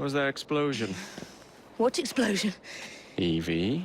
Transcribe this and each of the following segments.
was that explosion? What explosion? Evie?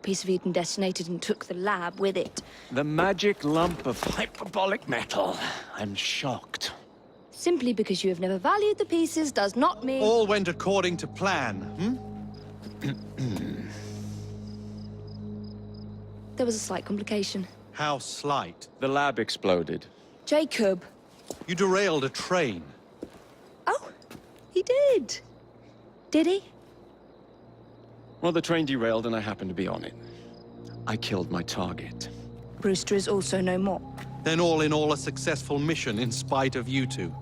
Piece of Eden detonated and took the lab with it. The magic lump of hyperbolic metal. I'm shocked. Simply because you have never valued the pieces does not mean... All went according to plan, There was a slight complication. How slight. The lab exploded. Jacob. You derailed a train. Oh, he did. Did he? Well, the train derailed and I happened to be on it. I killed my target. Brewster is also no more. Then all in all a successful mission in spite of you two.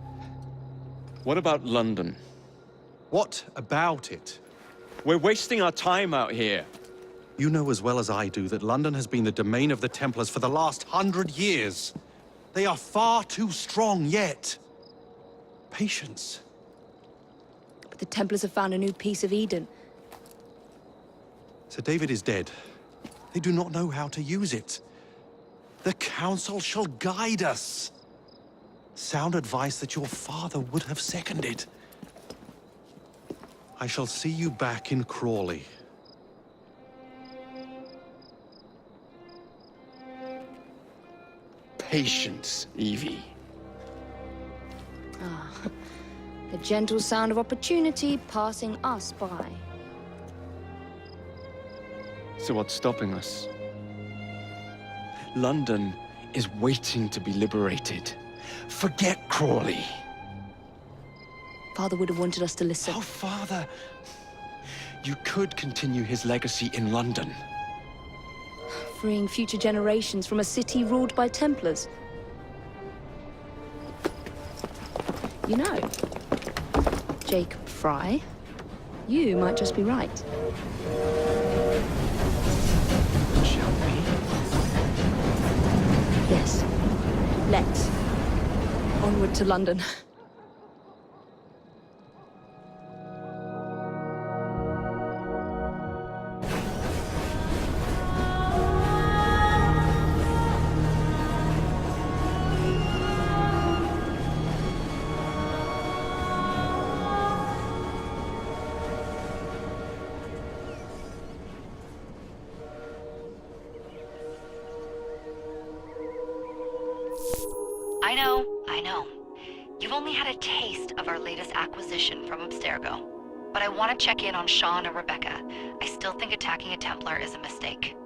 What about London? What about it? We're wasting our time out here. You know as well as I do that London has been the domain of the Templars for the last 100 years. They are far too strong yet. Patience. But the Templars have found a new piece of Eden. Sir David is dead. They do not know how to use it. The Council shall guide us. Sound advice that your father would have seconded. I shall see you back in Crawley. Patience, Evie. Ah, the gentle sound of opportunity passing us by. So what's stopping us? London is waiting to be liberated. Forget Crawley. Father would have wanted us to listen. Oh, Father. You could continue his legacy in London. Freeing future generations from a city ruled by Templars. You know, Jacob Frye, you might just be right. Shall we? Yes. Let's. Onward to London. I know. You've only had a taste of our latest acquisition from Abstergo. But I want to check in on Sean and Rebecca. I still think attacking a Templar is a mistake.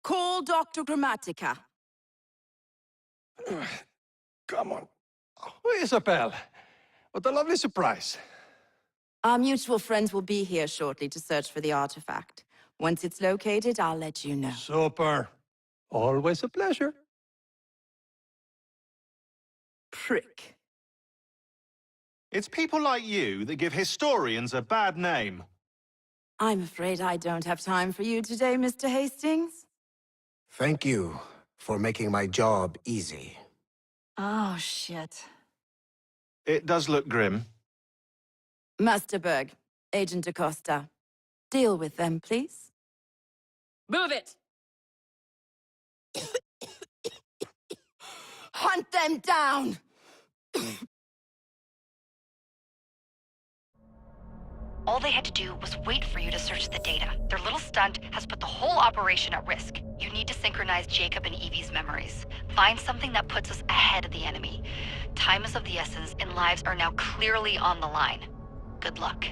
Call Dr. Grammatica. Come on. Oh, Isabel. What a lovely surprise. Our mutual friends will be here shortly to search for the artifact. Once it's located, I'll let you know. Super. Always a pleasure. Prick. It's people like you that give historians a bad name. I'm afraid I don't have time for you today, Mr. Hastings. Thank you for making my job easy. Oh, shit. It does look grim. Master Berg, Agent Acosta. Deal with them, please. Move it! Hunt them down! All they had to do was wait for you to search the data. Their little stunt has put the whole operation at risk. You need to synchronize Jacob and Evie's memories. Find something that puts us ahead of the enemy. Time is of the essence, and lives are now clearly on the line. Good luck.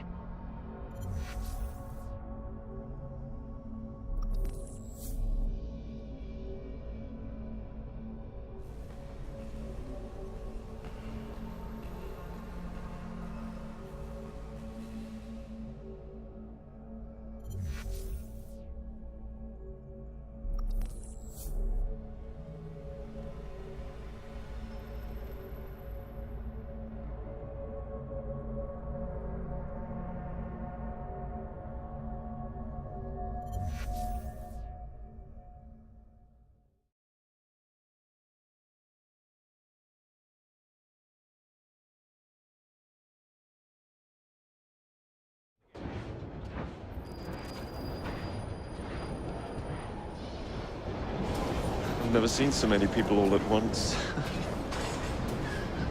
I've never seen so many people all at once.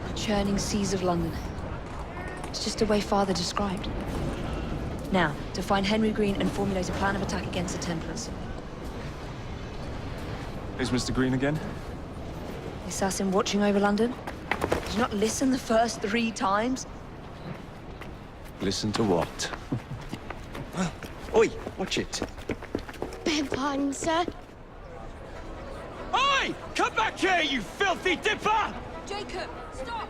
The churning seas of London. It's just the way Father described. Now, to find Henry Green and formulate a plan of attack against the Templars. Is Mr. Green again? The assassin watching over London? Did you not listen the first 3 times? Listen to what? Oi, watch it. Beg pardon, sir. Oi! Come back here, you filthy dipper! Jacob, stop!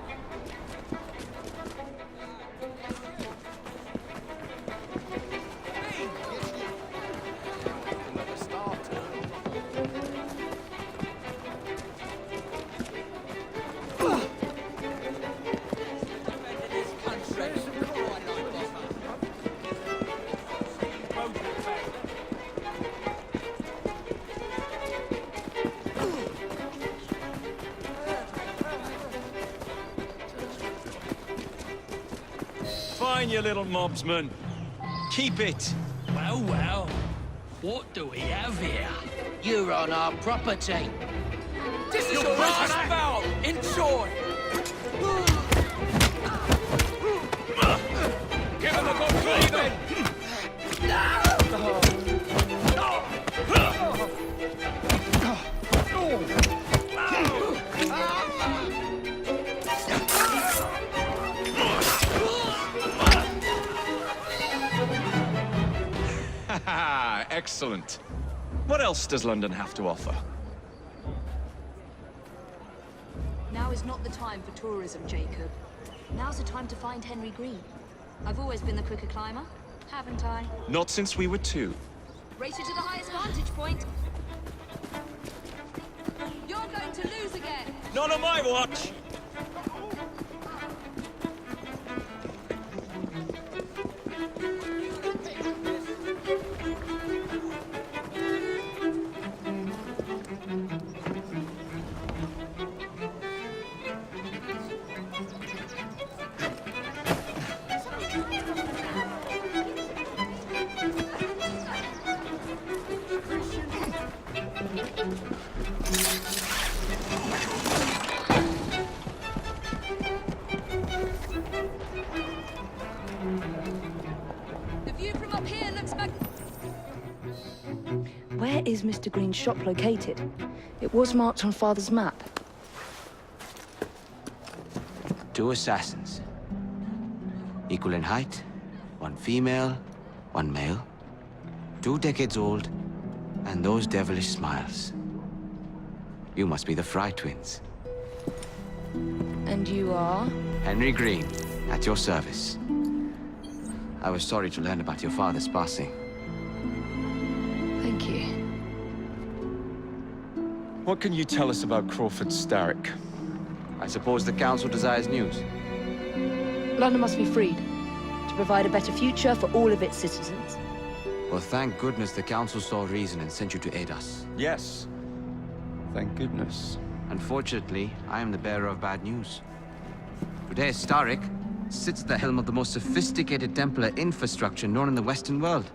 Fine, you little mobsman. Keep it. Well, well. What do we have here? You're on our property. This is a about. Enjoy. Give him a good cleaving. Excellent. What else does London have to offer? Now is not the time for tourism, Jacob. Now's the time to find Henry Green. I've always been the quicker climber, haven't I? Not since we were 2. Race you to the highest vantage point. You're going to lose again. Not on my watch! The view from up here looks back. Where is Mr. Green's shop located? It was marked on Father's map. 2 assassins. Equal in height. 1 female, 1 male. 2 decades old. And those devilish smiles. You must be the Frye twins. And you are? Henry Green, at your service. I was sorry to learn about your father's passing. Thank you. What can you tell us about Crawford Starrick? I suppose the Council desires news. London must be freed, to provide a better future for all of its citizens. Well, thank goodness the Council saw reason and sent you to aid us. Yes. Thank goodness. Unfortunately, I am the bearer of bad news. Today, Starrick sits at the helm of the most sophisticated Templar infrastructure known in the Western world.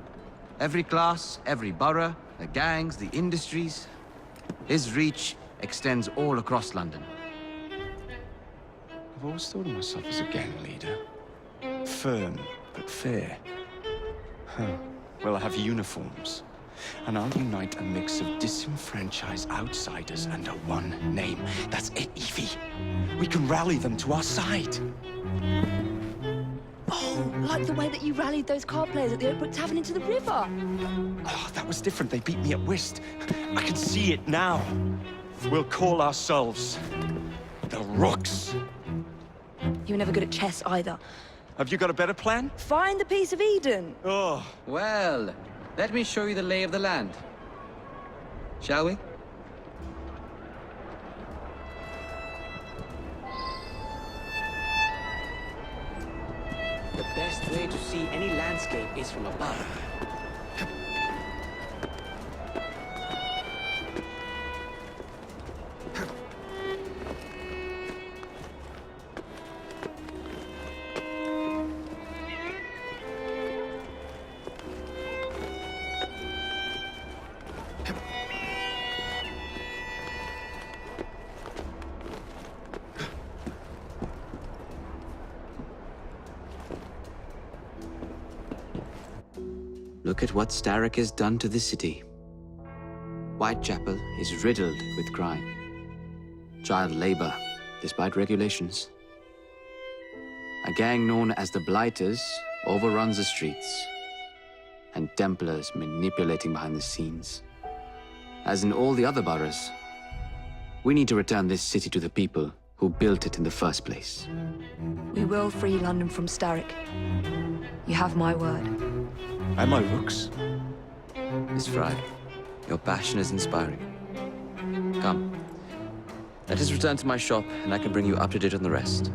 Every class, every borough, the gangs, the industries. His reach extends all across London. I've always thought of myself as a gang leader. Firm, but fair. Huh. Well, I have uniforms. And I'll unite a mix of disenfranchised outsiders under one name. That's it, Evie. We can rally them to our side. Oh, like the way that you rallied those card players at the Oakbrook Tavern into the river. Oh, that was different. They beat me at whist. I can see it now. We'll call ourselves the Rooks. You were never good at chess either. Have you got a better plan? Find the piece of Eden. Oh, Well, let me show you the lay of the land. Shall we? The best way to see any landscape is from above. Look at what Starrick has done to the city. Whitechapel is riddled with crime. Child labor, despite regulations. A gang known as the Blighters overruns the streets, and Templars manipulating behind the scenes. As in all the other boroughs, we need to return this city to the people who built it in the first place. We will free London from Starrick. You have my word. And my looks. Miss Frye, your passion is inspiring. Come, let us return to my shop, and I can bring you up to date on the rest.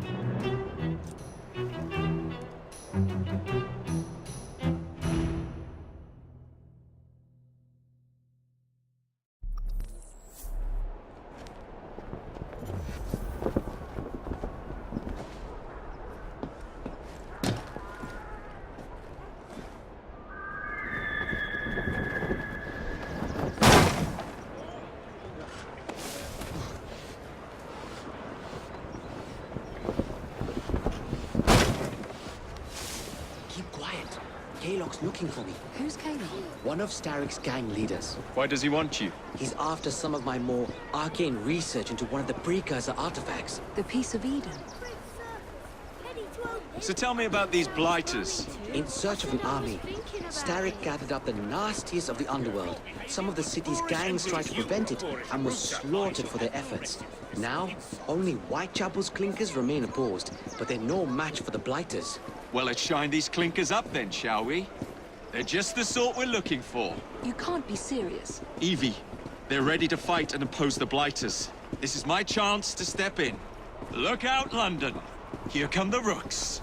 Kaylock's looking for me. Who's Kaylock? One of Starrick's gang leaders. Why does he want you? He's after some of my more arcane research into one of the precursor artifacts. The Piece of Eden. So tell me about these blighters. In search of an army, Starrick gathered up the nastiest of the underworld. Some of the city's gangs tried to prevent it and were slaughtered for their efforts. Now, only Whitechapel's clinkers remain opposed, but they're no match for the blighters. Well, let's shine these clinkers up then, shall we? They're just the sort we're looking for. You can't be serious. Evie, they're ready to fight and oppose the blighters. This is my chance to step in. Look out, London. Here come the rooks.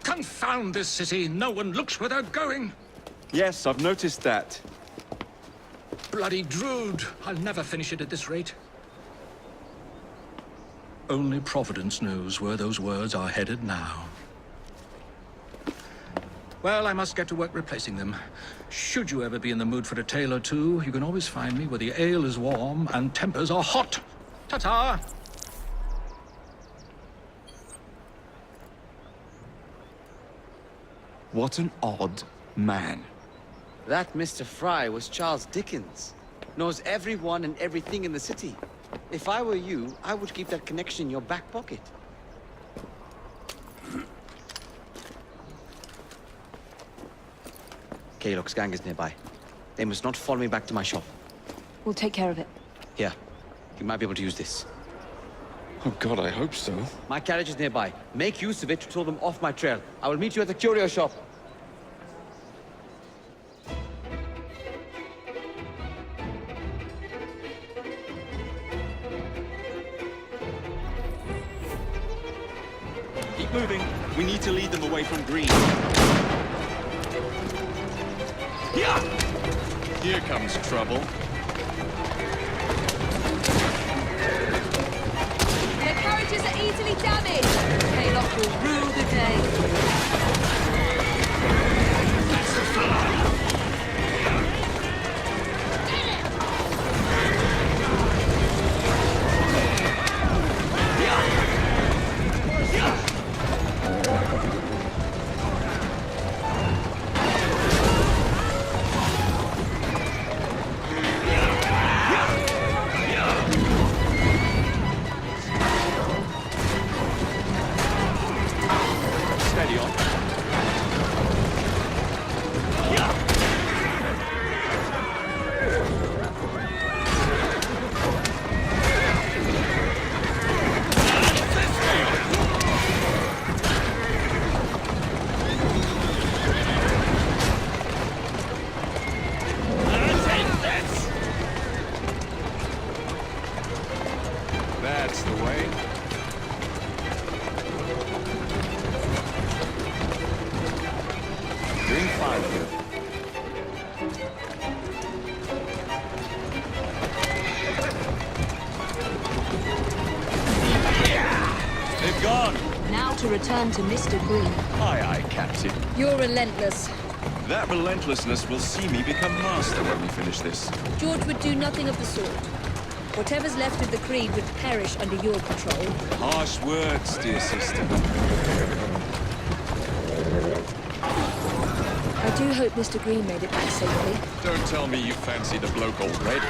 Confound this city! No one looks where they're going! Yes, I've noticed that. Bloody Drood! I'll never finish it at this rate. Only Providence knows where those words are headed now. Well, I must get to work replacing them. Should you ever be in the mood for a tale or two, you can always find me where the ale is warm and tempers are hot. Ta-ta! What an odd man. That Mr. Frye was Charles Dickens. Knows everyone and everything in the city. If I were you, I would keep that connection in your back pocket. Kaylock's gang is nearby. They must not follow me back to my shop. We'll take care of it. Here, you might be able to use this. Oh God, I hope so. My carriage is nearby. Make use of it to throw them off my trail. I will meet you at the curio shop. Keep moving. We need to lead them away from green. Yeah! Here comes trouble. Their carriages are easily damaged. Kaylock will rule the day. That's the fella! That's the way. Green 5 here. They've gone. Now to return to Mr. Green. Aye, aye, Captain. You're relentless. That relentlessness will see me become master when we finish this. George would do nothing of the sort. Whatever's left of the Creed would perish under your control. Harsh words, dear sister. I do hope Mr. Green made it back safely. Don't tell me you fancy the bloke all red.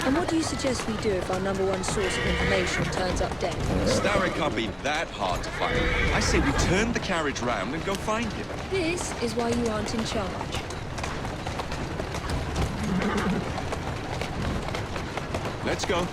And what do you suggest we do if our number one source of information turns up dead? Starrick can't be that hard to find. I say we turn the carriage round and go find him. This is why you aren't in charge. Let's go.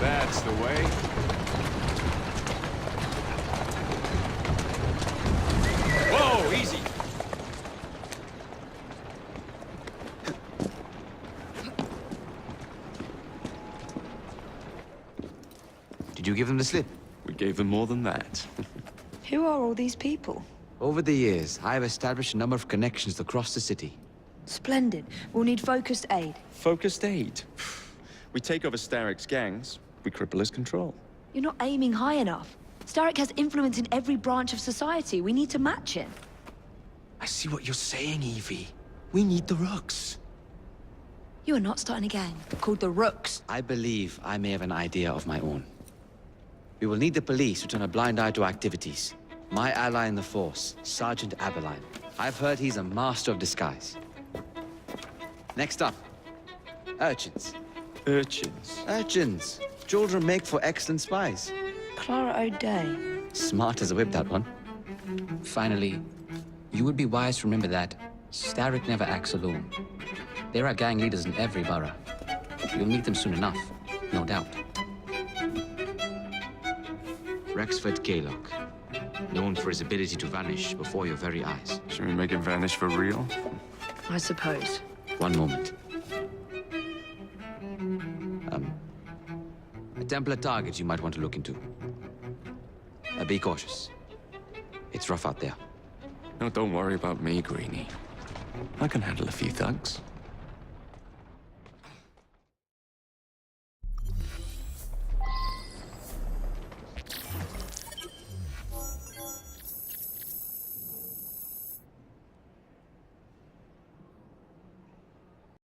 That's the way. Whoa, easy. Did you give them the slip? We gave them more than that. Who are all these people? Over the years, I have established a number of connections across the city. Splendid. We'll need focused aid. Focused aid. We take over Starrick's gangs, we cripple his control. You're not aiming high enough. Starrick has influence in every branch of society. We need to match him. I see what you're saying, Evie. We need the Rooks. You are not starting a gang called the Rooks. I believe I may have an idea of my own. We will need the police to turn a blind eye to activities. My ally in the force, Sergeant Aberline. I've heard he's a master of disguise. Next up, urchins. Urchins? Urchins. Children make for excellent spies. Clara O'Day. Smart as a whip, that one. Finally, you would be wise to remember that Starrick never acts alone. There are gang leaders in every borough. You'll meet them soon enough, no doubt. Rexford Gaylock, known for his ability to vanish before your very eyes. Should we make him vanish for real? I suppose. One moment. A Templar target you might want to look into. Be cautious. It's rough out there. No, don't worry about me, Greenie. I can handle a few thugs.